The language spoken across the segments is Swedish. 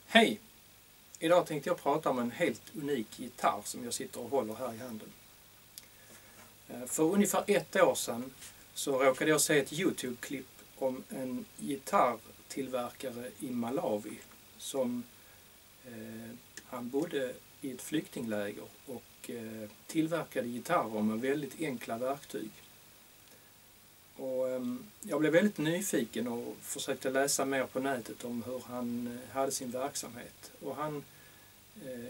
Hej! Idag tänkte jag prata om en helt unik gitarr som jag sitter och håller här i handen. För ungefär 1 år sedan så råkade jag se ett YouTube-klipp om en gitarrtillverkare i Malawi som han bodde i ett flyktingläger och tillverkade gitarrer med väldigt enkla verktyg. Och jag blev väldigt nyfiken och försökte läsa mer på nätet om hur han hade sin verksamhet. Och han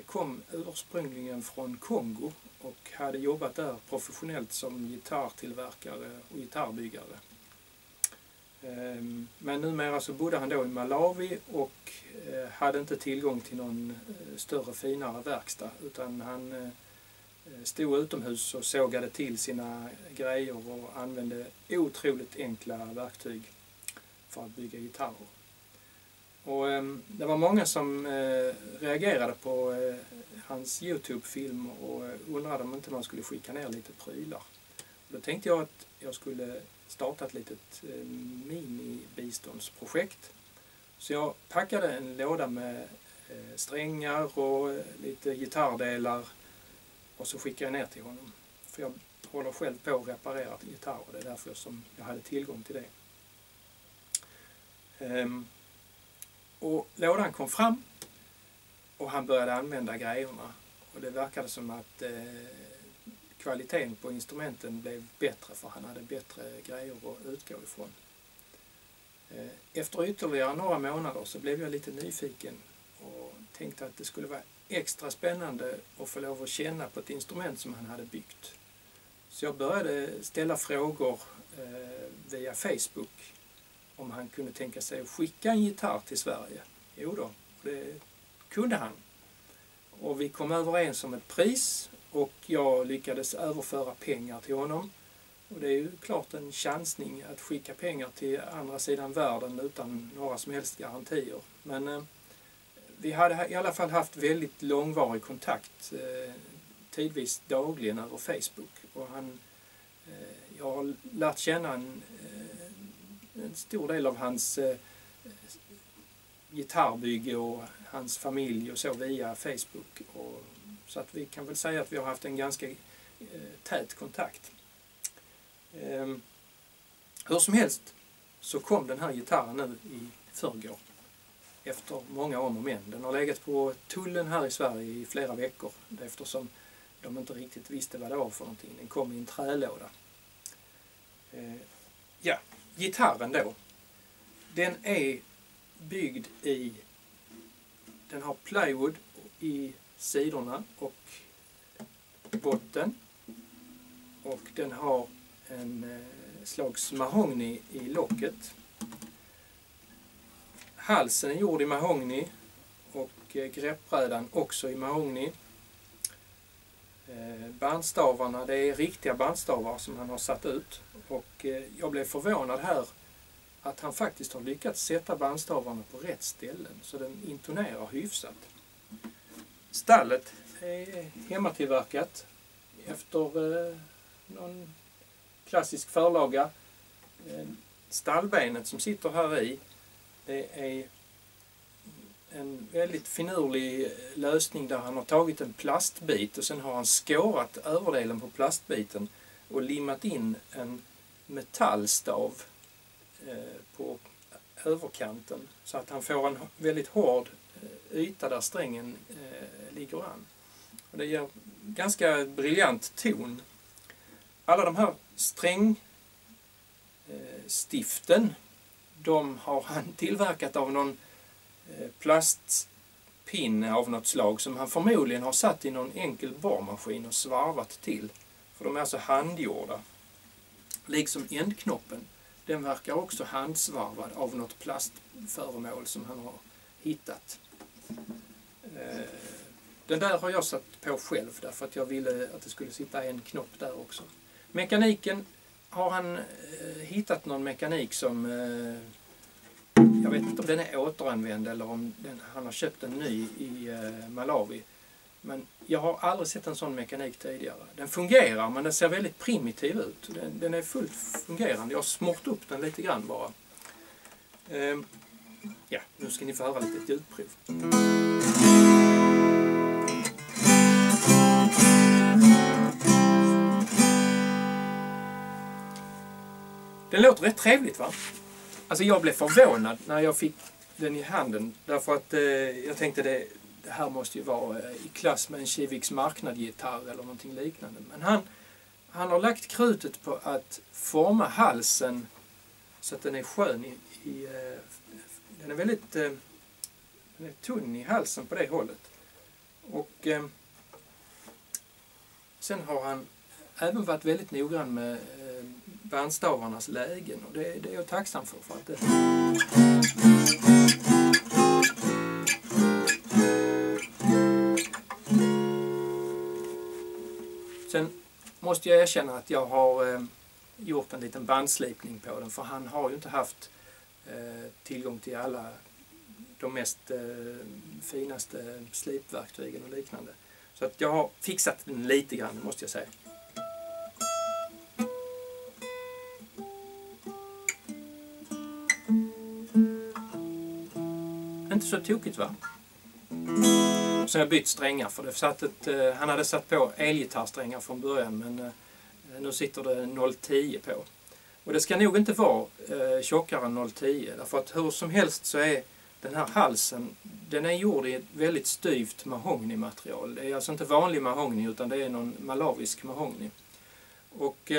kom ursprungligen från Kongo och hade jobbat där professionellt som gitarrtillverkare och gitarrbyggare. Men numera så bodde han då i Malawi och hade inte tillgång till någon större finare verkstad, utan han stod utomhus och sågade till sina grejer och använde otroligt enkla verktyg för att bygga gitarrer. Och det var många som reagerade på hans YouTube-film och undrade om inte man skulle skicka ner lite prylar. Då tänkte jag att jag skulle starta ett litet mini-biståndsprojekt. Så jag packade en låda med strängar och lite gitarrdelar och så skickade jag ner till honom. För jag håller själv på att reparera gitarrer, det är därför som jag hade tillgång till det. Och lådan kom fram och han började använda grejerna. Och det verkade som att kvaliteten på instrumenten blev bättre, för han hade bättre grejer att utgå ifrån. Efter ytterligare några månader så blev jag lite nyfiken och tänkte att det skulle vara extra spännande att få lov att känna på ett instrument som han hade byggt. Så jag började ställa frågor via Facebook om han kunde tänka sig att skicka en gitarr till Sverige. Jo då, det kunde han. Och vi kom överens om ett pris och jag lyckades överföra pengar till honom. Och det är ju klart en chansning att skicka pengar till andra sidan världen utan några som helst garantier. Men vi hade i alla fall haft väldigt långvarig kontakt, tidvis dagligen över Facebook. Och jag har lärt känna en stor del av hans gitarrbygge och hans familj och så via Facebook. Så att vi kan väl säga att vi har haft en ganska tät kontakt. Hur som helst så kom den här gitarren nu i förrgår. Efter många om och men. Den har legat på tullen här i Sverige i flera veckor. Eftersom de inte riktigt visste vad det var för någonting. Den kom i en trälåda. Ja, gitarren då. Den är byggd den har plywood i sidorna och botten. Och den har en slags mahogny i locket. Halsen är gjord i mahogny och greppbrädan också i mahogny. Bandstavarna, det är riktiga bandstavar som han har satt ut. Och jag blev förvånad här att han faktiskt har lyckats sätta bandstavarna på rätt ställen så den intonerar hyfsat. Stallet är hemmatillverkat efter någon klassisk förlaga. Stallbenet som sitter här i, det är en väldigt finurlig lösning där han har tagit en plastbit och sen har han skårat överdelen på plastbiten och limmat in en metallstav på överkanten så att han får en väldigt hård yta där strängen ligger an. Och det ger ganska briljant ton. Alla de här strängstiften, de har han tillverkat av någon plastpinne av något slag som han förmodligen har satt i någon enkel borrmaskin och svarvat till. För de är alltså handgjorda. Liksom ändknoppen, den verkar också handsvarvad av något plastföremål som han har hittat. Den där har jag satt på själv därför att jag ville att det skulle sitta en knopp där också. Mekaniken har han hittat någon mekanik som jag vet inte om den är återanvänd eller om han har köpt en ny i Malawi. Men jag har aldrig sett en sån mekanik tidigare. Den fungerar men den ser väldigt primitiv ut. Den är fullt fungerande. Jag har smort upp den lite grann bara. Ja, Nu ska ni få höra lite ljudprov. Den låter rätt trevligt, va? Alltså jag blev förvånad när jag fick den i handen. Därför att jag tänkte det här måste ju vara i klass med en Kiviks marknadgitarr eller någonting liknande. Men han har lagt krutet på att forma halsen så att den är skön den är väldigt den är tunn i halsen på det hållet. Och sen har han även varit väldigt noggrann med bandstavarnas lägen, och det är jag tacksam för att det... Sen måste jag erkänna att jag har gjort en liten bandslipning på den, för han har ju inte haft tillgång till alla de mest finaste slipverktygen och liknande. Så att jag har fixat den lite grann, måste jag säga. Inte så tokigt, va? Så jag bytt strängar, för han hade satt på elgitarrsträngar från början, men nu sitter det 010 på. Och det ska nog inte vara tjockare än 010, därför att hur som helst så är den här halsen, den är gjord i ett väldigt styvt mahognymaterial. Det är alltså inte vanlig mahogny, utan det är någon malawisk mahogny. Och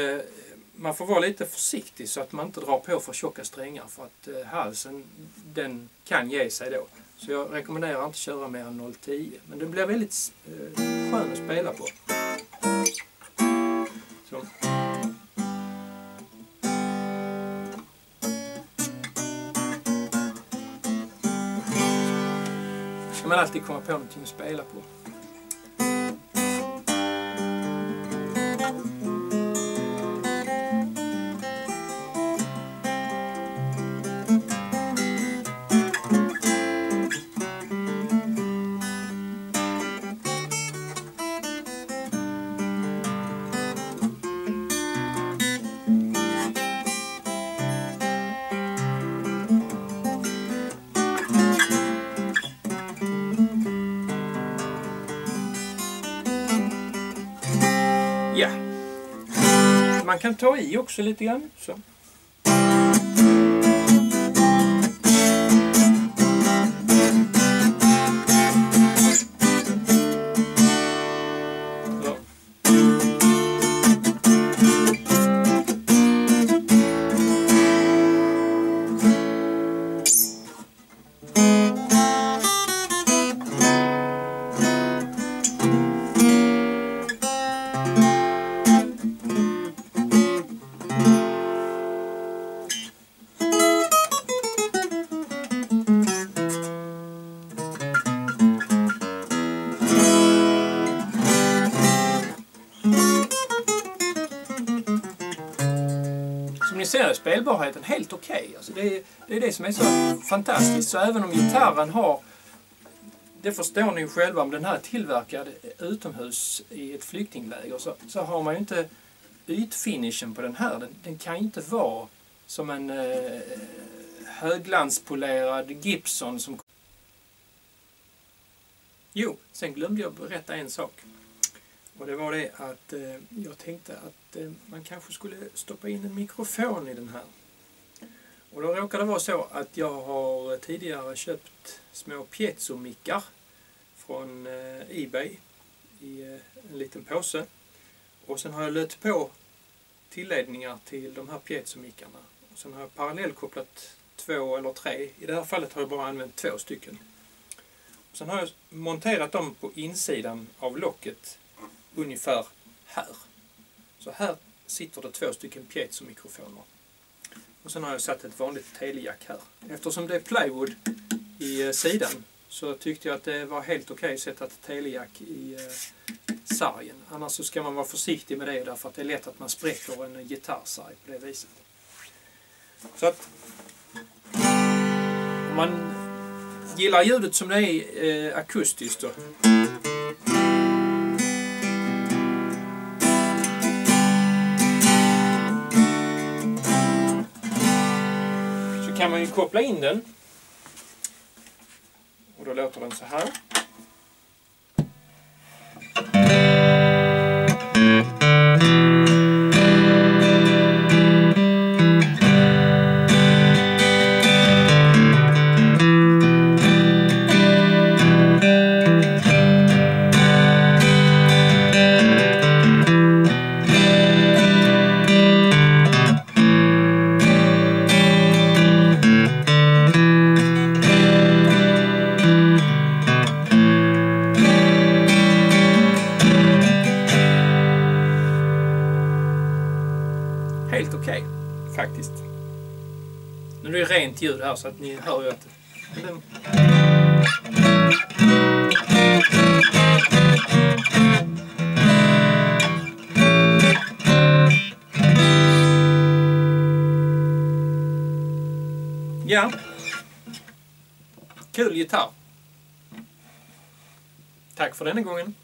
man får vara lite försiktig så att man inte drar på för tjocka strängar, för att halsen, den kan ge sig då. Så jag rekommenderar inte att köra mer än 010. Men det blir väldigt skön att spela på. Så. Ska man alltid komma på någonting att spela på. Ja, man kan ta i också lite grann. Så. Som ni ser är spelbarheten helt okej. Alltså det är det som är så fantastiskt. Så även om gitarren har, det förstår ni ju själva, om den här är tillverkad utomhus i ett flyktingläger, så har man ju inte ytfinishen på den här. Den kan ju inte vara som en höglanspolerad Gibson som... Jo, sen glömde jag berätta en sak. Och det var det att jag tänkte att man kanske skulle stoppa in en mikrofon i den här. Och då råkar det vara så att jag har tidigare köpt små piezomickar från eBay i en liten påse. Och sen har jag lött på tilledningar till de här piezomickarna. Och sen har jag parallellkopplat 2 eller 3. I det här fallet har jag bara använt 2 stycken. Och sen har jag monterat dem på insidan av locket. Ungefär här. Så här sitter det 2 stycken piezomikrofoner. Och sen har jag satt ett vanligt telejack här. Eftersom det är plywood i sidan så tyckte jag att det var helt okej att sätta ett telejack i sargen. Annars så ska man vara försiktig med det, därför att det är lätt att man spräcker en gitarrsarg på det viset. Så att om man gillar ljudet som det är akustiskt då, kan man ju koppla in den då låter den så här. Helt okej, faktiskt. Nu är det rent ljud här så att ni hör ju att ja. Kul gitarr. Tack för denna gången.